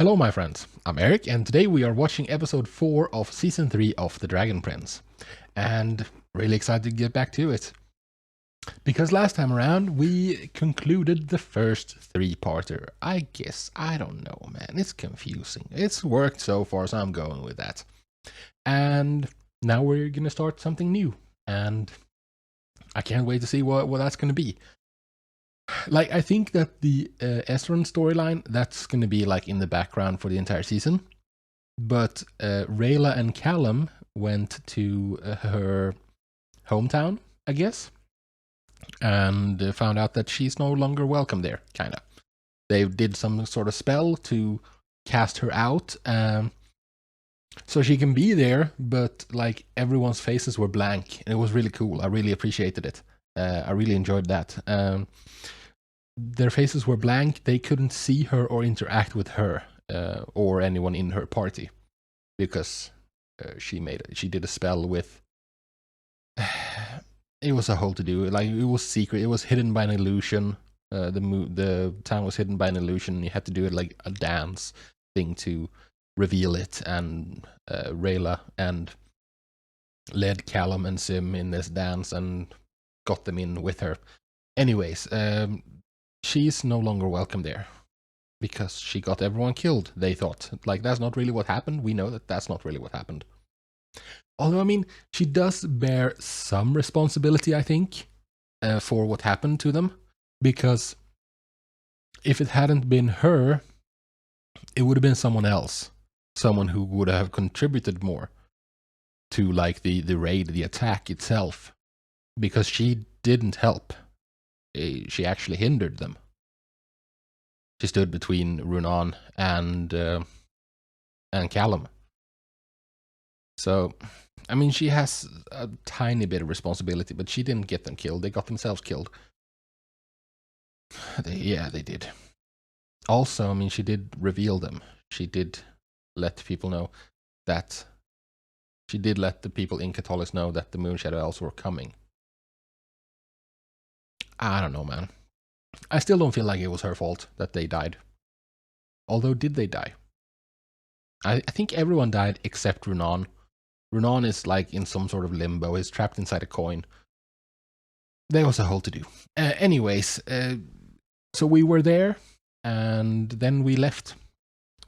Hello my friends, I'm Erik and today we are watching episode 4 of season 3 of The Dragon Prince. And really excited to get back to it. Because last time around we concluded the first 3-parter. I guess, I don't know man, it's confusing. It's worked so far so I'm going with that. And now we're gonna start something new. And I can't wait to see what that's gonna be. Like, I think that the Ezran storyline, that's going to be like in the background for the entire season. But Rayla and Callum went to her hometown, I guess, and found out that she's no longer welcome there, kind of. They did some sort of spell to cast her out, so she can be there, but like everyone's faces were blank. And it was really cool. I really appreciated it. I really enjoyed that. Their faces were blank. They couldn't see her or interact with her or anyone in her party because she did a spell with. It was a whole to do. Like, it was secret. It was hidden by an illusion. The town was hidden by an illusion. You had to do it like a dance thing to reveal it. And Rayla and led Callum and Sim in this dance and got them in with her. Anyways. She's no longer welcome there because she got everyone killed, they thought. Like, that's not really what happened. We know that that's not really what happened. Although, I mean, she does bear some responsibility, I think, for what happened to them. Because if it hadn't been her, it would have been someone else. Someone who would have contributed more to, like, the raid, the attack itself. Because she didn't help. She actually hindered them. She stood between Runan and Callum. So, I mean, she has a tiny bit of responsibility, but she didn't get them killed. They got themselves killed. They did. Also, I mean, she did reveal them. She did let people know that... She did let the people in Katolis know that the Moonshadow Elves were coming. I don't know, man. I still don't feel like it was her fault that they died. Although, did they die? I think everyone died except Runan. Runan is like in some sort of limbo. He's trapped inside a coin. There was a whole to do. Anyways, so we were there, and then we left.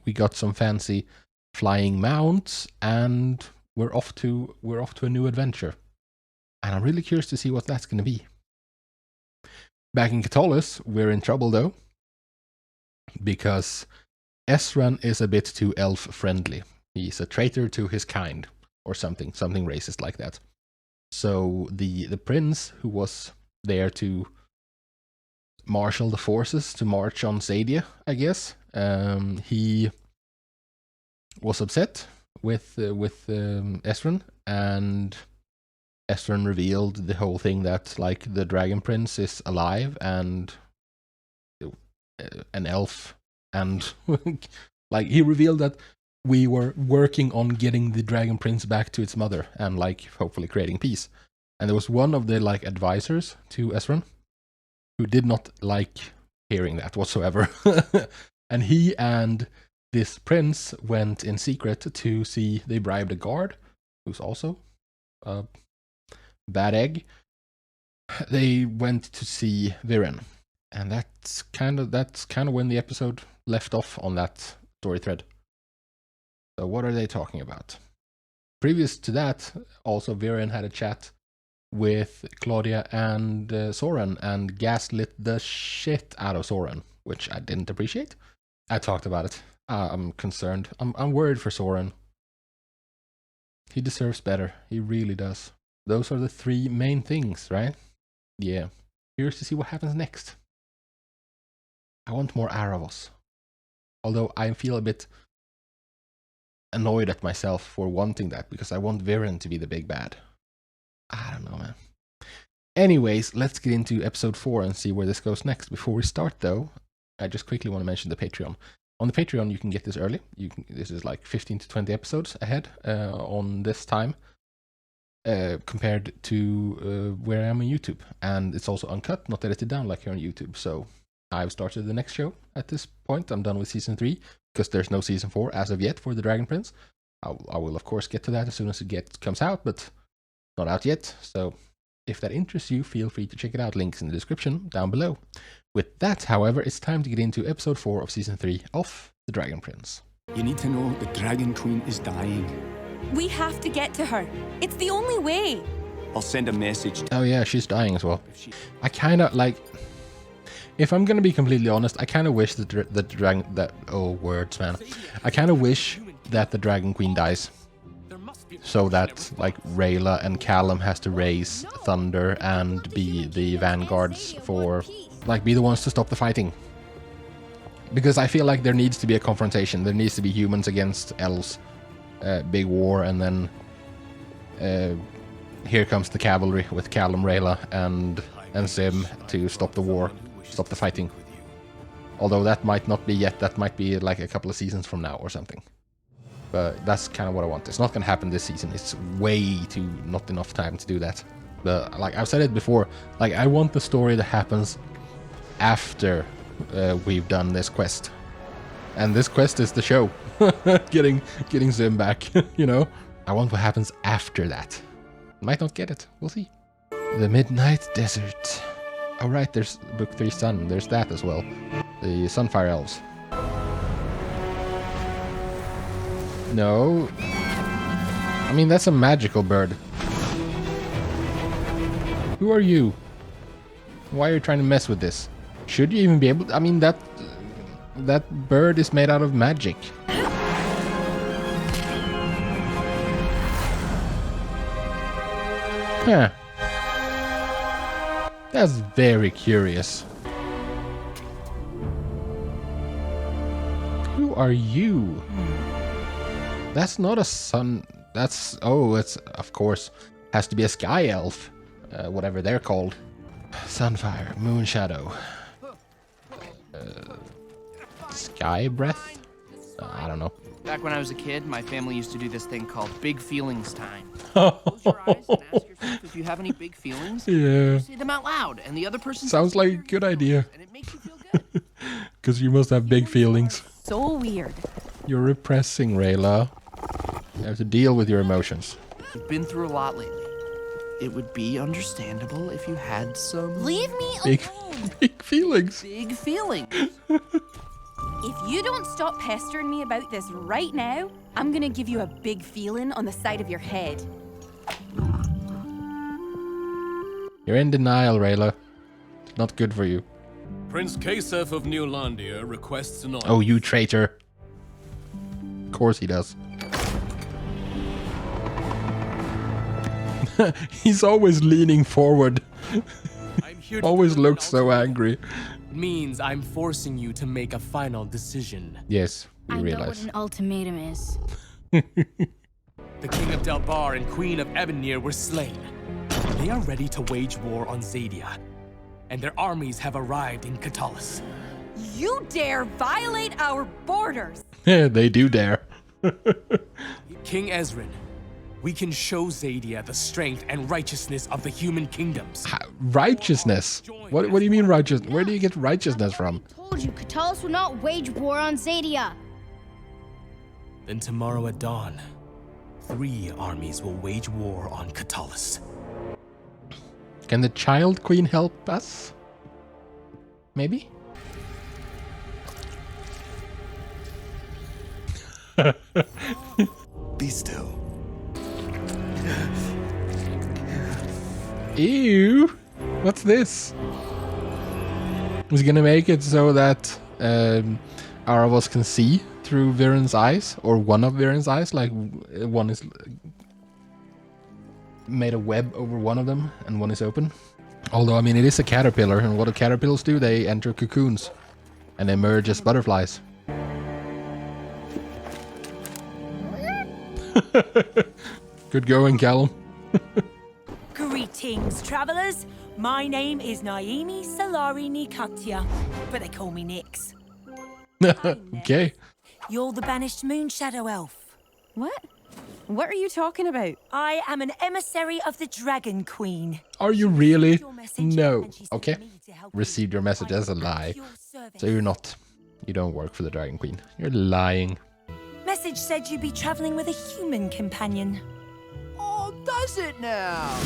We got some fancy flying mounts, and we're off to a new adventure. And I'm really curious to see what that's going to be. Back in Katolis, we're in trouble though, because Ezran is a bit too elf-friendly. He's a traitor to his kind, or something racist like that. So the prince, who was there to marshal the forces to march on Xadia, I guess, he was upset with Ezran, and Ezran revealed the whole thing that, like, the Dragon Prince is alive and an elf, and like, he revealed that we were working on getting the Dragon Prince back to its mother and, like, hopefully creating peace. And there was one of the, like, advisors to Ezran who did not like hearing that whatsoever. And he and this prince went in secret to see, they bribed a guard who's also bad egg. They went to see Viren, and that's kind of when the episode left off on that story thread. So what are they talking about? Previous to that, also Viren had a chat with Claudia and Soren, and gaslit the shit out of Soren, which I didn't appreciate. I talked about it. I'm concerned. I'm worried for Soren. He deserves better. He really does. Those are the 3 main things, right? Yeah. Curious to see what happens next. I want more Aravos. Although I feel a bit annoyed at myself for wanting that, because I want Viren to be the big bad. I don't know, man. Anyways, let's get into episode 4 and see where this goes next. Before we start, though, I just quickly want to mention the Patreon. On the Patreon, you can get this early. This is like 15 to 20 episodes ahead on this time. Compared to where I am on YouTube. And it's also uncut, not edited down like here on YouTube. So I've started the next show at this point. I'm done with season 3. because there's no season 4 as of yet for the Dragon Prince. I will of course get to that as soon as it comes out, but not out yet. So if that interests you, feel free to check it out. Links in the description down below. With that, however, it's time to get into episode 4 of season 3 of the Dragon Prince. You need to know the Dragon Queen is dying. We have to get to her. It's the only way. I'll send a message. Oh yeah, she's dying as well. I kind of like... If I'm gonna be completely honest, I kind of wish that the dragon... Oh, words, man. I kind of wish that the Dragon Queen dies. So that, like, Rayla and Callum has to raise Thunder and be the vanguards for... Like, be the ones to stop the fighting. Because I feel like there needs to be a confrontation. There needs to be humans against elves. Big war, and then... here comes the cavalry with Callum, Rayla, and Zim to stop the war. Stop the fighting. Although that might not be yet. That might be like a couple of seasons from now or something. But that's kind of what I want. It's not going to happen this season. It's way too not enough time to do that. But like I've said it before, like I want the story that happens after we've done this quest. And this quest is the show. getting Zim back, you know? I want what happens after that. Might not get it. We'll see. The Midnight Desert. Oh right, there's Book 3 Sun. There's that as well. The Sunfire Elves. No. I mean, that's a magical bird. Who are you? Why are you trying to mess with this? Should you even be able to... I mean, that bird is made out of magic. Huh. That's very curious. Who are you? That's not a sun. That's... Oh, it's... Of course. Has to be a sky elf. Whatever they're called. Sunfire. Moonshadow. Sky breath? I don't know. Back when I was a kid, my family used to do this thing called Big Feelings Time. Close your eyes and ask yourself if you have any big feelings. Yeah. Say them out loud, and the other person sounds like a good idea. And it makes you feel good. Because you must have big feelings. So weird. You're repressing, Rayla. You have to deal with your emotions. You've been through a lot lately. It would be understandable if you had some... Leave me Big, alone. big feelings. Big feelings. If you don't stop pestering me about this right now, I'm gonna give you a big feeling on the side of your head. You're in denial, Rayla. It's not good for you. Prince Kasef of Neolandia requests an honor. Oh, you traitor. Of course he does. He's always leaning forward. I'm here to Always deliver looks an so ultimatum. angry. Means I'm forcing you to make a final decision. Yes, you I know what realize. an ultimatum is. The King of Delbar and Queen of Ebonir were slain. They are ready to wage war on Xadia, and their armies have arrived in Katolis. You dare violate our borders! They do dare. King Ezran, we can show Xadia the strength and righteousness of the human kingdoms. Righteousness? What do you mean righteous? Where do you get righteousness from? Told you, Katolis will not wage war on Xadia. Then tomorrow at dawn, 3 armies will wage war on Katolis. Can the Child Queen help us? Maybe? Be still. Ew! What's this? Was gonna make it so that our of us can see through Viren's eyes, or one of Viren's eyes, like one is made a web over one of them and one is open. Although, I mean, it is a caterpillar, and what do caterpillars do? They enter cocoons and emerge as butterflies. Good going, Callum. Greetings, travellers. My name is Naimi Solari Nikatia, but they call me Nix. Okay. You're the banished Moonshadow Elf. What? What are you talking about? I am an emissary of the Dragon Queen. Are you really? Your message, No. and she sent Okay. me to help you. Received your message I as a am at lie. your service. So you're not You don't work for the Dragon Queen. You're lying. Message said you'd be traveling with a human companion. Oh, does it now?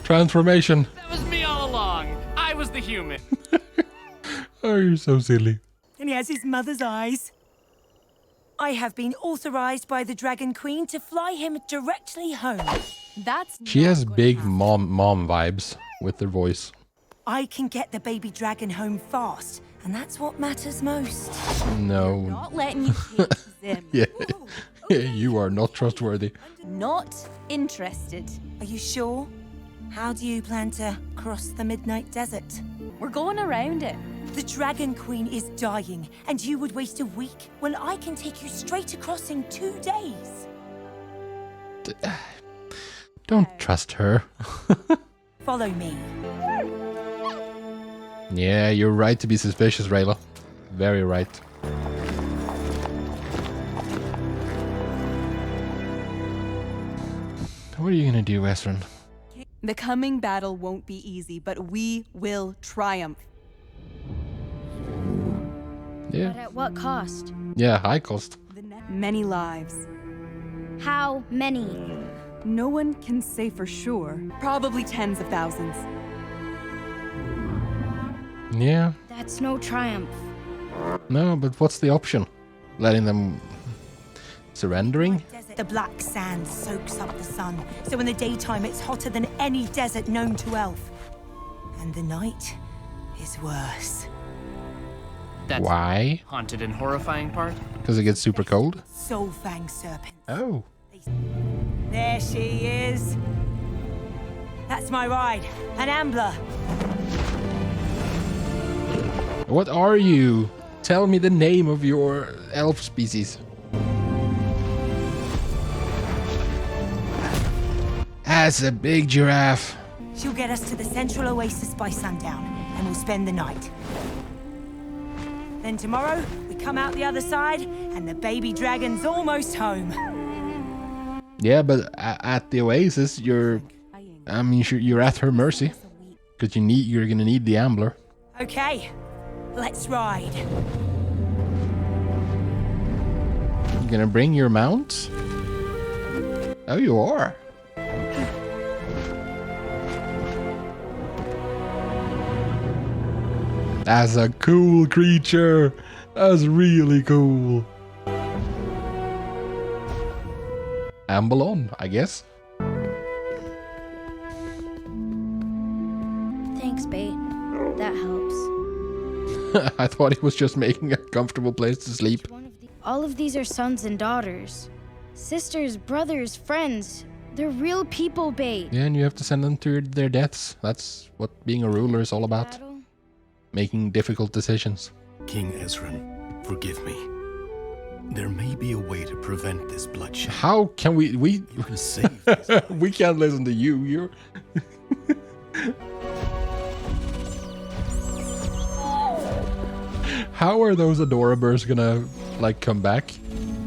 Transformation. That was me all along. I was the human. Oh, you're so silly. And he has his mother's eyes. I have been authorized by the Dragon Queen to fly him directly home. That's She not has gonna big happen. mom vibes with her voice. I can get the baby dragon home fast, and that's what matters most. No. Not letting you take them. Yeah. You are not trustworthy. Not interested. Are you sure? How do you plan to cross the Midnight Desert? We're going around it. The Dragon Queen is dying, and you would waste a week when I can take you straight across in 2 days. Don't trust her. Follow me. Yeah, you're right to be suspicious, Rayla. Very right. What are you gonna do, Ezran? The coming battle won't be easy, but we will triumph. But Yeah. at what cost? Yeah, high cost. Many lives. How many? No one can say for sure. Probably tens of thousands. Yeah. That's no triumph. No, but what's the option? Letting them... surrendering? The black sand soaks up the sun, so in the daytime it's hotter than any desert known to Elf. And the night is worse. That's Why? haunted and horrifying part. Because it gets super cold? Soulfang serpent. Oh. There she is. That's my ride, an Ambler. What are you? Tell me the name of your elf species. That's a big giraffe. She'll get us to the central oasis by sundown, and we'll spend the night. Then tomorrow, we come out the other side, and the baby dragon's almost home. Yeah, but at the oasis, you're... I mean, you're at her mercy. Because you're gonna need the Ambler. Okay, let's ride. You gonna bring your mount? Oh, you are. That's a cool creature. That's really cool. Amble on, I guess. Thanks, Bait. That helps. I thought he was just making a comfortable place to sleep. All of these are sons and daughters. Sisters, brothers, friends. They're real people, Bait. Yeah, and you have to send them to their deaths. That's what being a ruler is all about. Battle? Making difficult decisions. King Ezran, forgive me. There may be a way to prevent this bloodshed. How can we You can save these lives. we can't listen to you. You're How are those Adoraburs gonna like come back?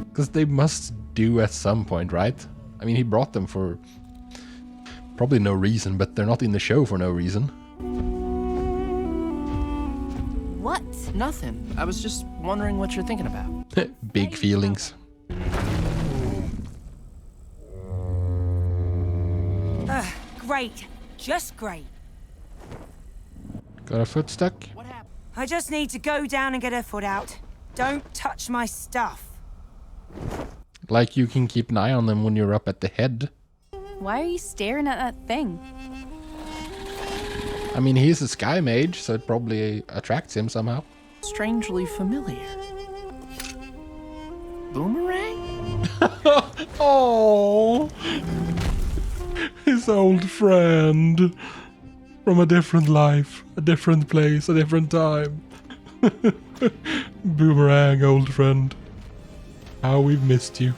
Because they must do at some point, right? I mean, he brought them for probably no reason, but they're not in the show for no reason. What? Nothing. I was just wondering what you're thinking about. Big feelings. Great, just great. Got a foot stuck? What happened? I just need to go down and get her foot out. Don't touch my stuff. Like you can keep an eye on them when you're up at the head. Why are you staring at that thing? I mean, he's a sky mage, so it probably attracts him somehow. Strangely familiar. Boomerang? Oh, his old friend from a different life, a different place, a different time. Boomerang, old friend. How we've missed you.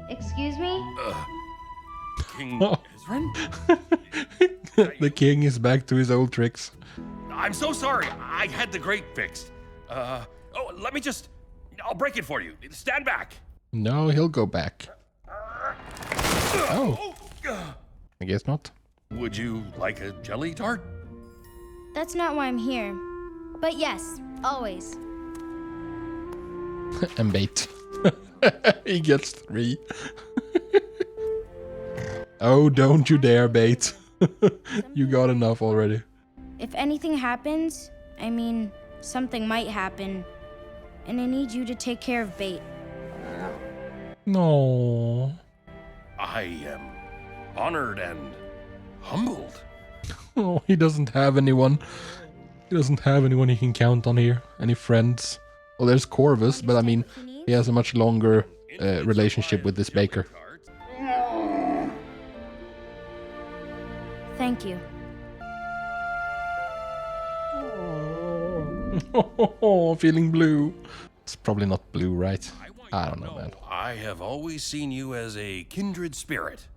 Excuse me? King Oh. Ezran? The king is back to his old tricks. I'm so sorry. I had the grate fixed. Let me just... I'll break it for you. Stand back. No, he'll go back. Oh, I guess not. Would you like a jelly tart? That's not why I'm here. But yes, always. And bait. He gets 3. Oh, don't you dare, bait. You got enough already. If anything happens, I mean, something might happen. And I need you to take care of Bait. No. I am honored and humbled. Oh, he doesn't have anyone. He doesn't have anyone he can count on here. Any friends? Well, there's Corvus, but I mean, he has a much longer relationship with this baker. Thank you. Oh, feeling blue. It's probably not blue, right? I don't know, man. I have always seen you as a kindred spirit.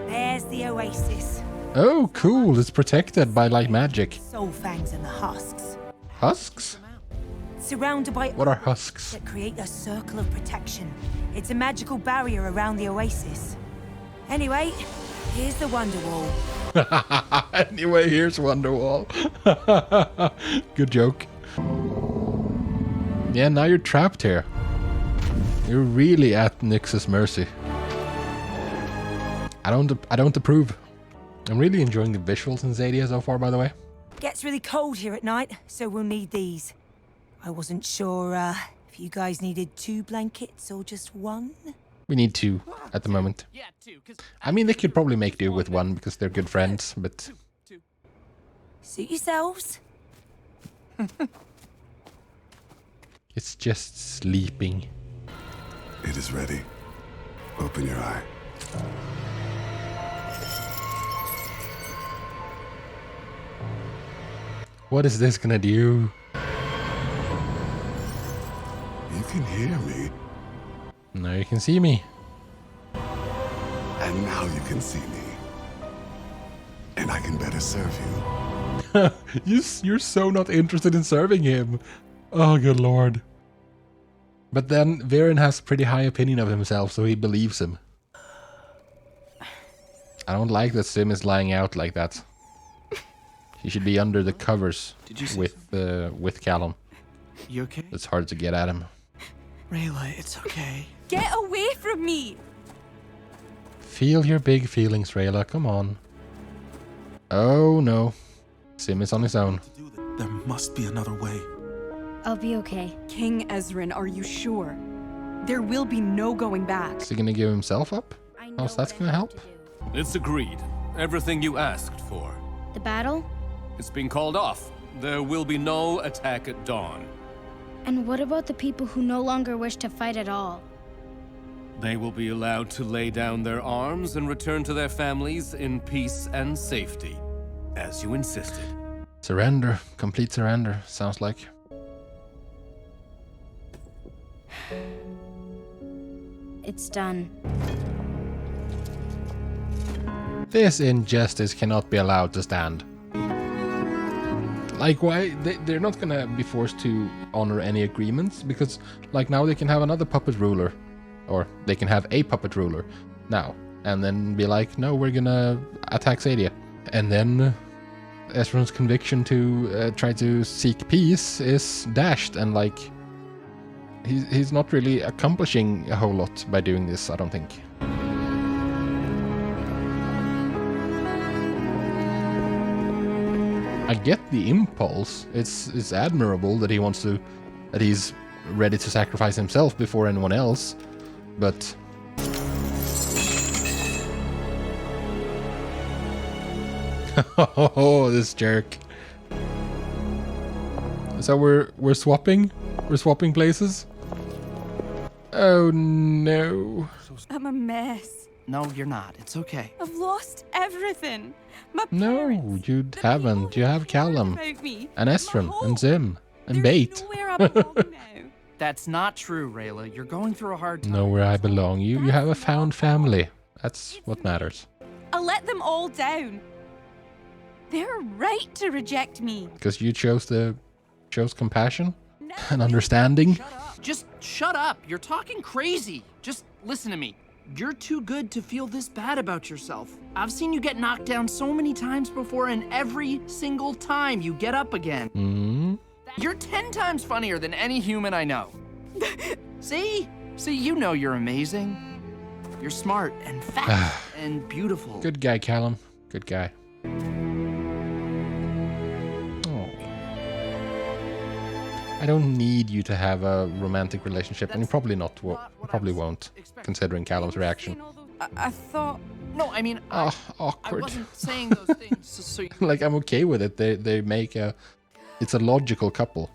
There's the Oasis. Oh, cool. It's protected by, like, magic. Soul fangs and the husks. Husks? Surrounded by What are husks? that create a circle of protection. It's a magical barrier around the Oasis. Anyway, here's the Wonder Wall. Anyway, here's Wonderwall. Good joke. Yeah, now you're trapped here. You're really at Nyx's mercy. I don't approve. I'm really enjoying the visuals in Xadia so far, by the way. Gets really cold here at night, so we'll need these. I wasn't sure if you guys needed 2 blankets or just 1. We need 2 at the moment. Yeah, 2, 'cause I mean, they could probably make do with 1 because they're good friends, but... Suit yourselves. It's just sleeping. It is ready. Open your eye. What is this gonna do? You can hear me, Now you can see me. and now you can see me. And I can better serve you. You're so not interested in serving him. Oh, good lord. But then Viren has a pretty high opinion of himself, so he believes him. I don't like that Sim is lying out like that. He should be under the covers with Callum. You okay? It's hard to get at him. Rayla, it's okay. Get away from me! Feel your big feelings, Rayla. Come on. Oh no. Sim is on his own. There must be another way. I'll be okay. King Ezran, are you sure? There will be no going back. Is he gonna give himself up? I know How's that what I gonna have help? to do. It's agreed. Everything you asked for. The battle? It's been called off. There will be no attack at dawn. And what about the people who no longer wish to fight at all? They will be allowed to lay down their arms and return to their families in peace and safety, as you insisted. Surrender. Complete surrender, sounds like. It's done. This injustice cannot be allowed to stand. Like, why? They're not gonna be forced to honor any agreements, because, like, now they can have another puppet ruler. Or they can have a puppet ruler now. And then be like, no, we're gonna attack Xadia. And then Ezran's conviction to try to seek peace is dashed, and, like, he's not really accomplishing a whole lot by doing this, I don't think. I get the impulse. It's admirable that he wants to, that he's ready to sacrifice himself before anyone else, but oh, this jerk. So we're swapping places. Oh no. I'm a mess. No, you're not. It's okay. I've lost everything. My No, parents, you the haven't. people You who have cared Callum about me, and my Ezran home. and Zim and There's Bait. nowhere I belong now. That's not true, Rayla. You're going through a hard time. Know where I belong. You have a found family. That's what matters. I let them all down. They're right to reject me. Because you chose compassion. an understanding. Shut up. Just shut up. You're talking crazy. Just listen to me. You're too good to feel this bad about yourself. I've seen you get knocked down so many times before, and every single time you get up again. Mm. You're 10 times funnier than any human I know. See? See, you know you're amazing. You're smart and fast and beautiful. Good guy, Callum. Good guy. Oh. I don't need you to have a romantic relationship, and you probably probably won't, considering Callum's reaction. I thought... No, I mean... Oh, I awkward. wasn't saying those things so you... Like, I'm okay with it. They make a... It's a logical couple.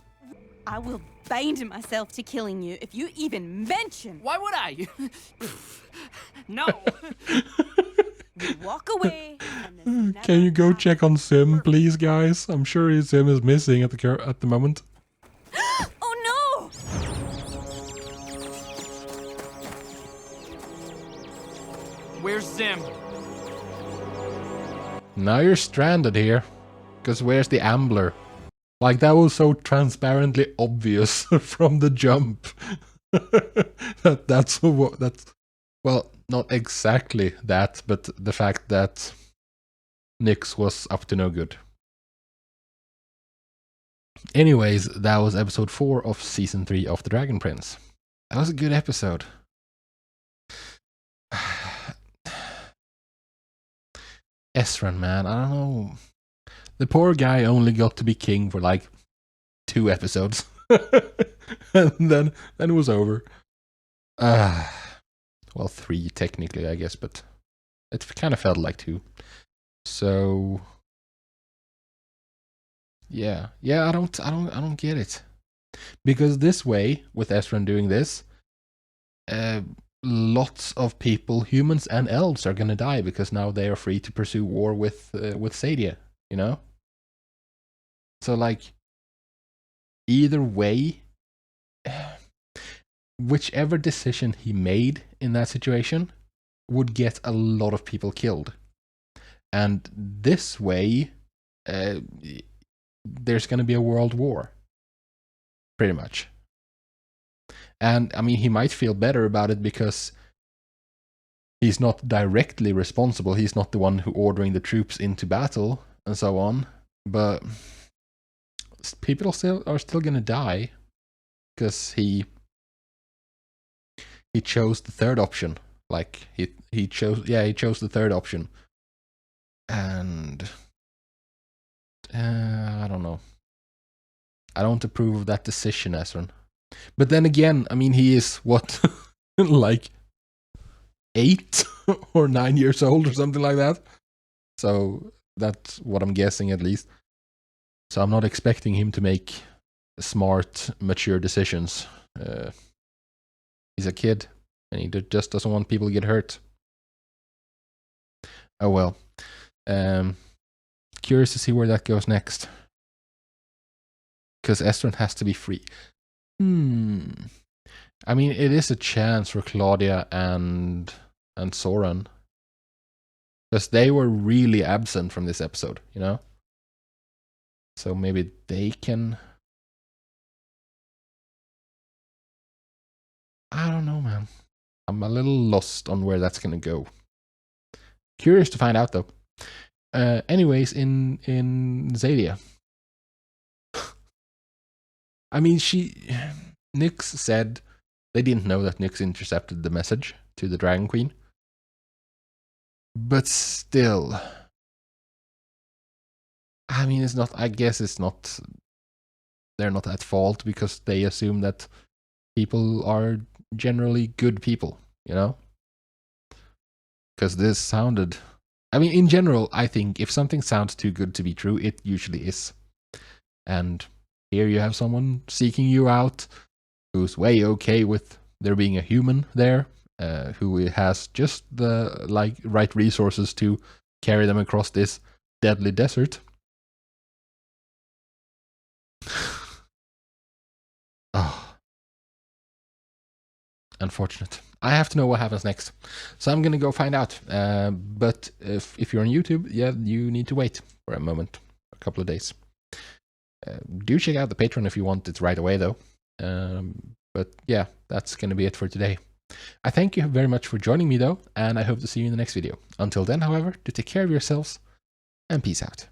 I will bind myself to killing you if you even mention. Why would I? No. You walk away. And then Can you go check on Sim, please, guys? I'm sure his Sim is missing at the moment. Oh no! Where's Zim? Now you're stranded here. Because where's the Ambler? Like, that was so transparently obvious from the jump. that's well, not exactly that, but the fact that Nyx was up to no good. Anyways, that was episode 4 of season 3 of The Dragon Prince. That was a good episode. Ezran, man, I don't know. The poor guy only got to be king for like 2 episodes. And then it was over. Well, 3 technically, I guess, but it kind of felt like 2. So yeah, I don't get it. Because this way, with Ezran doing this, lots of people, humans and elves, are gonna die because now they are free to pursue war with Xadia, you know? So, like, either way, whichever decision he made in that situation would get a lot of people killed. And this way, there's going to be a world war. Pretty much. And, I mean, he might feel better about it because he's not directly responsible. He's not the one who ordering the troops into battle and so on. But people are still gonna die because he chose the third option. Like he chose the third option, and I don't know. I don't approve of that decision, Ezran. But then again, I mean, he is what like 8 or 9 years old or something like that. So that's what I'm guessing, at least. So I'm not expecting him to make smart, mature decisions. He's a kid, and he just doesn't want people to get hurt. Oh well. Curious to see where that goes next. Because Ezran has to be free. I mean, it is a chance for Claudia and Soren. Because they were really absent from this episode, you know? So maybe they can... I don't know, man. I'm a little lost on where that's gonna go. Curious to find out, though. Anyways, in Xadia. I mean, Nyx said they didn't know that Nyx intercepted the message to the Dragon Queen. But still... I mean, it's not, I guess it's not, they're not at fault because they assume that people are generally good people, you know? Because this sounded, I mean, in general, I think if something sounds too good to be true, it usually is. And here you have someone seeking you out who's way okay with there being a human there, who has just the, like, right resources to carry them across this deadly desert. Oh. Unfortunate. I have to know what happens next. So I'm gonna go find out. But if you're on YouTube, yeah, you need to wait for a moment. A couple of days. Do check out the Patreon if you want it right away, though. But yeah, that's going to be it for today. I thank you very much for joining me, though, and I hope to see you in the next video. Until then, however, do take care of yourselves, and peace out.